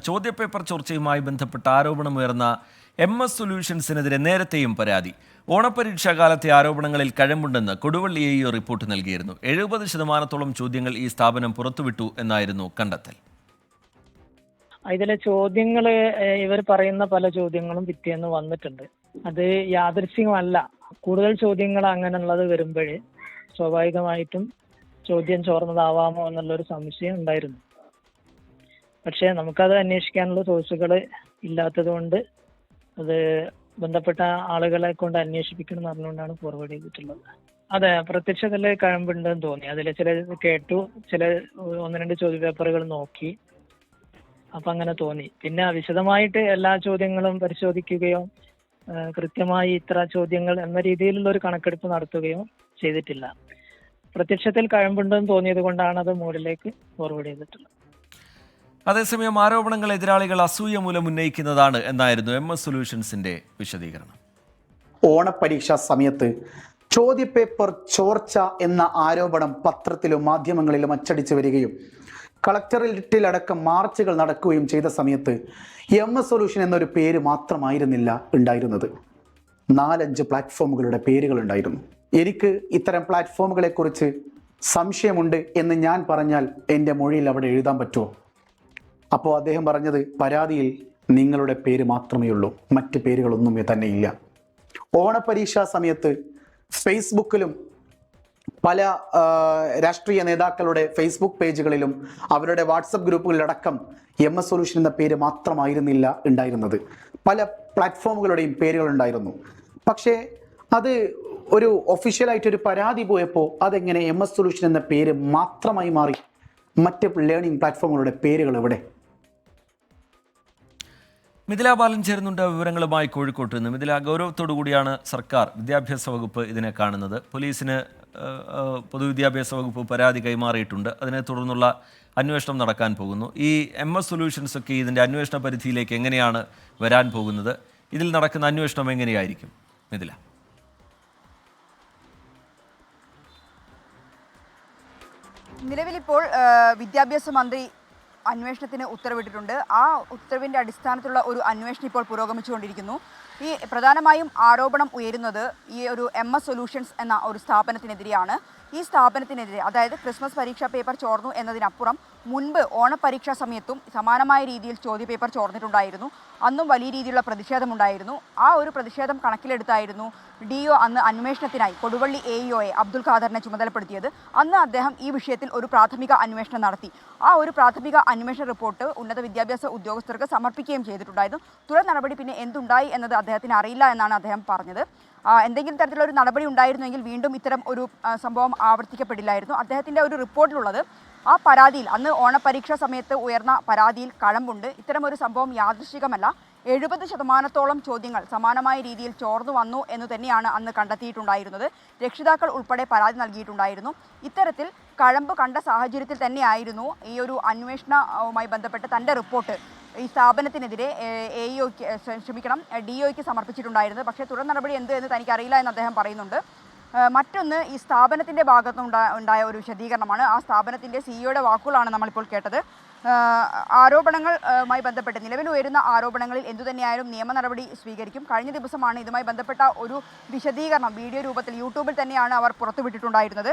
ചോദ്യപേപ്പർ ചോർച്ചയുമായി ബന്ധപ്പെട്ട ആരോപണമുയർന്ന MS സൊല്യൂഷൻസിനെതിരെ നേരത്തെയും പരാതി. ഓണപരീക്ഷാകാലത്തെ ആരോപണങ്ങളിൽ കഴമ്പുണ്ടെന്ന് കൊടുവള്ളി AEO റിപ്പോർട്ട് നൽകിയിരുന്നു. 70% ചോദ്യങ്ങൾ ഈ സ്ഥാപനം പുറത്തുവിട്ടു എന്നായിരുന്നു കണ്ടെത്തൽ. ഇതിലെ ചോദ്യങ്ങൾ ഇവർ പറയുന്ന പല ചോദ്യങ്ങളും പിറ്റേന്ന് വന്നിട്ടുണ്ട്. അത് യാദൃശ്ചികമല്ല. കൂടുതൽ ചോദ്യങ്ങൾ അങ്ങനെയുള്ളത് വരുമ്പോൾ സ്വാഭാവികമായിട്ടും ചോദ്യം ചോർന്നതാവാമോ എന്നുള്ളൊരു സംശയം ഉണ്ടായിരുന്നു. പക്ഷേ നമുക്കത് അന്വേഷിക്കാനുള്ള സോഴ്സുകൾ ഇല്ലാത്തത് കൊണ്ട് അത് ബന്ധപ്പെട്ട ആളുകളെ കൊണ്ട് അന്വേഷിപ്പിക്കണം എന്ന് പറഞ്ഞുകൊണ്ടാണ് ഫോർവേഡ് ചെയ്തിട്ടുള്ളത്. അതെ, പ്രത്യക്ഷത്തിൽ കഴമ്പുണ്ടെന്ന് തോന്നി. അതിൽ ചില കേട്ടു, ചില 1-2 ചോദ്യപേപ്പറുകൾ നോക്കി, അപ്പം അങ്ങനെ തോന്നി. പിന്നെ വിശദമായിട്ട് എല്ലാ ചോദ്യങ്ങളും പരിശോധിക്കുകയോ കൃത്യമായി ഇത്ര ചോദ്യങ്ങൾ എന്ന രീതിയിലുള്ള ഒരു കണക്കെടുപ്പ് നടത്തുകയോ ചെയ്തിട്ടില്ല. പ്രത്യക്ഷത്തിൽ കഴമ്പുണ്ടെന്ന് തോന്നിയത് കൊണ്ടാണ് അത് മോഡിലേക്ക് ഫോർവേഡ് ചെയ്തിട്ടുള്ളത്. അതേസമയം ആരോപണങ്ങൾ എതിരാളികൾ അസൂയ മൂലം ഉന്നയിക്കുന്നതാണ് എന്നായിരുന്നു MS സൊല്യൂഷൻസിന്റെ വിശദീകരണം. ഓണപരീക്ഷാ സമയത്ത് ചോദ്യപേപ്പർ ചോർച്ച എന്ന ആരോപണം പത്രത്തിലും മാധ്യമങ്ങളിലും അച്ചടിച്ചു വരികയും കളക്ടറേറ്റിലടക്കം മാർച്ചുകൾ നടക്കുകയും ചെയ്ത സമയത്ത് MS സൊല്യൂഷൻ എന്നൊരു പേര് മാത്രമായിരുന്നില്ല ഉണ്ടായിരുന്നത്. 4-5 പ്ലാറ്റ്ഫോമുകളുടെ പേരുകൾ ഉണ്ടായിരുന്നു. എനിക്ക് ഇത്തരം പ്ലാറ്റ്ഫോമുകളെ കുറിച്ച് സംശയമുണ്ട് എന്ന് ഞാൻ പറഞ്ഞാൽ എൻ്റെ മൊഴിയിൽ അവിടെ എഴുതാൻ പറ്റുമോ? അപ്പോൾ അദ്ദേഹം പറഞ്ഞത്, പരാതിയിൽ നിങ്ങളുടെ പേര് മാത്രമേ ഉള്ളൂ, മറ്റ് പേരുകളൊന്നും തന്നെയില്ല. ഓണപരീക്ഷാ സമയത്ത് ഫേസ്ബുക്കിലും പല രാഷ്ട്രീയ നേതാക്കളുടെ ഫേസ്ബുക്ക് പേജുകളിലും അവരുടെ വാട്സപ്പ് ഗ്രൂപ്പുകളിലടക്കം MS സൊല്യൂഷൻ എന്ന പേര് മാത്രമായിരുന്നില്ല ഉണ്ടായിരുന്നത്. പല പ്ലാറ്റ്ഫോമുകളുടെയും പേരുകൾ ഉണ്ടായിരുന്നു. പക്ഷേ അത് ഒരു ഒഫീഷ്യലായിട്ടൊരു പരാതി പോയപ്പോൾ അതെങ്ങനെ MS സൊല്യൂഷൻ എന്ന പേര് മാത്രമായി മാറി? മറ്റ് ലേണിംഗ് പ്ലാറ്റ്ഫോമുകളുടെ പേരുകൾ എവിടെ? മിഥില ബാലൻ ചേരുന്നുണ്ട് വിവരങ്ങളുമായി കോഴിക്കോട്ട് നിന്ന്. മിഥില, ഗൗരവത്തോടു കൂടിയാണ് സർക്കാർ വിദ്യാഭ്യാസ വകുപ്പ് ഇതിനെ കാണുന്നത്. പോലീസിന് പൊതുവിദ്യാഭ്യാസ വകുപ്പ് പരാതി കൈമാറിയിട്ടുണ്ട്. അതിനെ തുടർന്നുള്ള അന്വേഷണം നടക്കാൻ പോകുന്നു. ഈ MS സൊല്യൂഷൻസ് ഒക്കെ ഇതിൻ്റെ അന്വേഷണ പരിധിയിലേക്ക് എങ്ങനെയാണ് വരാൻ പോകുന്നത്? ഇതിൽ നടക്കുന്ന അന്വേഷണം എങ്ങനെയായിരിക്കും മിഥില? നിലവിലിപ്പോൾ വിദ്യാഭ്യാസ മന്ത്രി അന്വേഷണത്തിന് ഉത്തരവിട്ടിട്ടുണ്ട്. ആ ഉത്തരവിൻ്റെ അടിസ്ഥാനത്തിലുള്ള ഒരു അന്വേഷണം ഇപ്പോൾ പുരോഗമിച്ചുകൊണ്ടിരിക്കുന്നു. ഈ പ്രധാനമായും ആരോപണം ഉയരുന്നത് ഈ ഒരു MS സൊല്യൂഷൻസ് എന്ന ഒരു സ്ഥാപനത്തിനെതിരെയാണ്. ഈ സ്ഥാപനത്തിനെതിരെ, അതായത് ക്രിസ്മസ് പരീക്ഷാ പേപ്പർ ചോർന്നു എന്നതിനപ്പുറം മുൻപ് ഓണപരീക്ഷാ സമയത്തും സമാനമായ രീതിയിൽ ചോദ്യപേപ്പർ ചോർന്നിട്ടുണ്ടായിരുന്നു. അന്നും വലിയ രീതിയിലുള്ള പ്രതിഷേധമുണ്ടായിരുന്നു. ആ ഒരു പ്രതിഷേധം കണക്കിലെടുത്തായിരുന്നു DO അന്ന് അന്വേഷണത്തിനായി കൊടുവള്ളി AEOയെ അബ്ദുൽ ഖാദറിനെ ചുമതലപ്പെടുത്തിയത്. അന്ന് അദ്ദേഹം ഈ വിഷയത്തിൽ ഒരു പ്രാഥമിക അന്വേഷണം നടത്തി. ആ ഒരു പ്രാഥമിക അന്വേഷണ റിപ്പോർട്ട് ഉന്നത വിദ്യാഭ്യാസ ഉദ്യോഗസ്ഥർക്ക് സമർപ്പിക്കുകയും ചെയ്തിട്ടുണ്ടായിരുന്നു. തുടർ നടപടി പിന്നെ എന്തുണ്ടായി എന്നത് അദ്ദേഹത്തിന് അറിയില്ല എന്നാണ് അദ്ദേഹം പറഞ്ഞത്. എന്തെങ്കിലും തരത്തിലുള്ള ഒരു നടപടി ഉണ്ടായിരുന്നെങ്കിൽ വീണ്ടും ഇത്തരം ഒരു സംഭവം ആവർത്തിക്കപ്പെടില്ലായിരുന്നു. അദ്ദേഹത്തിൻ്റെ ഒരു റിപ്പോർട്ടിലുള്ളത് ആ പരാതിയിൽ, അന്ന് ഓണപരീക്ഷാ സമയത്ത് ഉയർന്ന പരാതിയിൽ കഴമ്പുണ്ട്. ഇത്തരമൊരു സംഭവം യാദൃശ്ചികമല്ല. 70% ചോദ്യങ്ങൾ സമാനമായ രീതിയിൽ ചോർന്നു വന്നു എന്ന് തന്നെയാണ് അന്ന് കണ്ടെത്തിയിട്ടുണ്ടായിരുന്നത്. രക്ഷിതാക്കൾ ഉൾപ്പെടെ പരാതി നൽകിയിട്ടുണ്ടായിരുന്നു. ഇത്തരത്തിൽ കഴമ്പ് കണ്ട സാഹചര്യത്തിൽ തന്നെയായിരുന്നു ഈ ഒരു അന്വേഷണവുമായി ബന്ധപ്പെട്ട് തൻ്റെ റിപ്പോർട്ട് ഈ സ്ഥാപനത്തിനെതിരെ DOയ്ക്ക് സമർപ്പിച്ചിട്ടുണ്ടായിരുന്നത്. പക്ഷേ തുടർ നടപടി എന്ത് എന്ന് തനിക്കറിയില്ല എന്ന് അദ്ദേഹം പറയുന്നുണ്ട്. മറ്റൊന്ന്, ഈ സ്ഥാപനത്തിൻ്റെ ഭാഗത്ത് ഉണ്ടായ ഒരു വിശദീകരണമാണ്. ആ സ്ഥാപനത്തിൻ്റെ CEOയുടെ വാക്കുകളാണ് നമ്മളിപ്പോൾ കേട്ടത്. ആരോപണങ്ങളുമായി ബന്ധപ്പെട്ട് നിലവിൽ ഉയരുന്ന ആരോപണങ്ങളിൽ എന്തുതന്നെയായാലും നിയമ നടപടി സ്വീകരിക്കും. കഴിഞ്ഞ ദിവസമാണ് ഇതുമായി ബന്ധപ്പെട്ട ഒരു വിശദീകരണം വീഡിയോ രൂപത്തിൽ യൂട്യൂബിൽ തന്നെയാണ് അവർ പുറത്തുവിട്ടിട്ടുണ്ടായിരുന്നത്.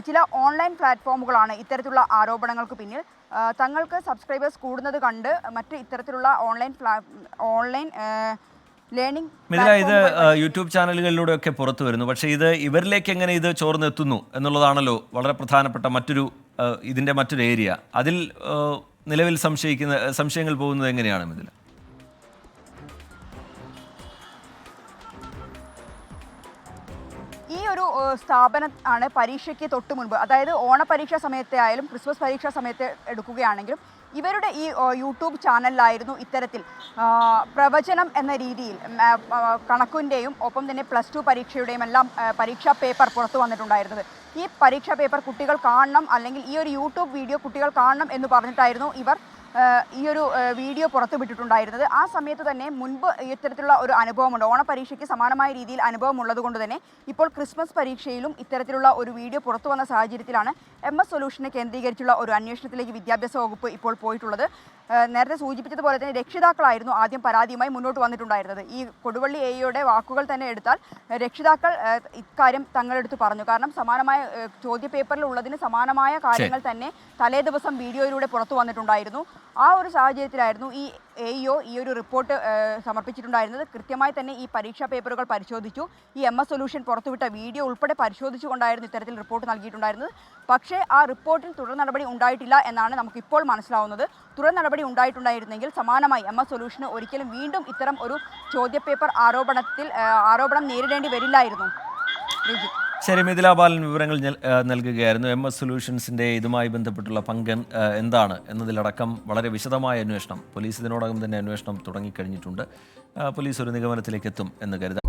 ചില ഓൺലൈൻ പ്ലാറ്റ്ഫോമുകളാണ് ഇത്തരത്തിലുള്ള ആരോപണങ്ങൾക്ക് പിന്നിൽ. തങ്ങൾക്ക് സബ്സ്ക്രൈബേഴ്സ് കൂടുന്നത് കണ്ട് മറ്റ് ഇത്തരത്തിലുള്ള ഓൺലൈൻ ലേണിംഗ് ഇത് യൂട്യൂബ് ചാനലുകളിലൂടെ ഒക്കെ പുറത്തു വരുന്നു. പക്ഷേ ഇത് ഇവരിലേക്ക് എങ്ങനെ ഇത് ചോർന്നെത്തുന്നു എന്നുള്ളതാണല്ലോ വളരെ പ്രധാനപ്പെട്ട ഇതിൻ്റെ മറ്റൊരു ഏരിയ. അതിൽ നിലവിൽ സംശയങ്ങൾ പോകുന്നത് എങ്ങനെയാണ് ഇതിൽ? ഈ ഒരു സ്ഥാപനം ആണ് പരീക്ഷയ്ക്ക് തൊട്ട് മുൻപ്, അതായത് ഓണപരീക്ഷാ സമയത്തെ ആയാലും ക്രിസ്മസ് പരീക്ഷാ സമയത്ത് എടുക്കുകയാണെങ്കിലും ഇവരുടെ ഈ യൂട്യൂബ് ചാനലിലായിരുന്നു ഇത്തരത്തിൽ പ്രവചനം എന്ന രീതിയിൽ കണക്കിൻ്റെയും ഒപ്പം തന്നെ +2 പരീക്ഷയുടെയും എല്ലാം പരീക്ഷാ പേപ്പർ പുറത്തു വന്നിട്ടുണ്ടായിരുന്നത്. ഈ പരീക്ഷാ പേപ്പർ കുട്ടികൾ കാണണം, അല്ലെങ്കിൽ ഈ ഒരു യൂട്യൂബ് വീഡിയോ കുട്ടികൾ കാണണം എന്ന് പറഞ്ഞിട്ടായിരുന്നു ഇവർ ഈ ഒരു വീഡിയോ പുറത്തുവിട്ടിട്ടുണ്ടായിരുന്നത്. ആ സമയത്ത് തന്നെ മുൻപ് ഇത്തരത്തിലുള്ള ഒരു അനുഭവമുണ്ട്. ഓണപരീക്ഷയ്ക്ക് സമാനമായ രീതിയിൽ അനുഭവം ഉള്ളതുകൊണ്ട് തന്നെ ഇപ്പോൾ ക്രിസ്മസ് പരീക്ഷയിലും ഇത്തരത്തിലുള്ള ഒരു വീഡിയോ പുറത്തു വന്ന സാഹചര്യത്തിലാണ് MS സൊല്യൂഷനെ കേന്ദ്രീകരിച്ചുള്ള ഒരു അന്വേഷണത്തിലേക്ക് വിദ്യാഭ്യാസ വകുപ്പ് ഇപ്പോൾ പോയിട്ടുള്ളത്. നേരത്തെ സൂചിപ്പിച്ചതുപോലെ തന്നെ രക്ഷിതാക്കളായിരുന്നു ആദ്യം പരാതിയുമായി മുന്നോട്ട് വന്നിട്ടുണ്ടായിരുന്നത്. ഈ കൊടുവള്ളി AEയുടെ വാക്കുകൾ തന്നെ എടുത്താൽ രക്ഷിതാക്കൾ ഇക്കാര്യം തങ്ങളെടുത്ത് പറഞ്ഞു. കാരണം സമാനമായ ചോദ്യപേപ്പറിൽ ഉള്ളതിന് സമാനമായ കാര്യങ്ങൾ തന്നെ തലേ ദിവസം വീഡിയോയിലൂടെ പുറത്തു വന്നിട്ടുണ്ടായിരുന്നു. ആ ഒരു സാഹചര്യത്തിലായിരുന്നു ഈ AEO ഈ ഒരു റിപ്പോർട്ട് സമർപ്പിച്ചിട്ടുണ്ടായിരുന്നത്. കൃത്യമായി തന്നെ ഈ പരീക്ഷാ പേപ്പറുകൾ പരിശോധിച്ചു. ഈ MS സൊല്യൂഷൻ പുറത്തുവിട്ട വീഡിയോ ഉൾപ്പെടെ പരിശോധിച്ചുകൊണ്ടായിരുന്നു ഇത്തരത്തിൽ റിപ്പോർട്ട് നൽകിയിട്ടുണ്ടായിരുന്നത്. പക്ഷേ ആ റിപ്പോർട്ടിൽ തുടർ നടപടി ഉണ്ടായിട്ടില്ല എന്നാണ് നമുക്കിപ്പോൾ മനസ്സിലാവുന്നത്. തുടർ നടപടി ഉണ്ടായിട്ടുണ്ടായിരുന്നെങ്കിൽ സമാനമായി MS സൊല്യൂഷന് ഒരിക്കലും വീണ്ടും ഇത്തരം ഒരു ചോദ്യപേപ്പർ ആരോപണം നേരിടേണ്ടി വരില്ലായിരുന്നു. ശരി, മിഥില ബാലൻ വിവരങ്ങൾ നൽകുകയായിരുന്നു. MS സൊല്യൂഷൻസിൻ്റെ ഇതുമായി ബന്ധപ്പെട്ടുള്ള പങ്ക് എന്താണ് എന്നതിലടക്കം വളരെ വിശദമായ അന്വേഷണം പോലീസ് ഇതിനോടകം തന്നെ അന്വേഷണം തുടങ്ങിക്കഴിഞ്ഞിട്ടുണ്ട്. പോലീസ് ഒരു നിഗമനത്തിലേക്ക് എത്തും എന്ന് കരുതാം.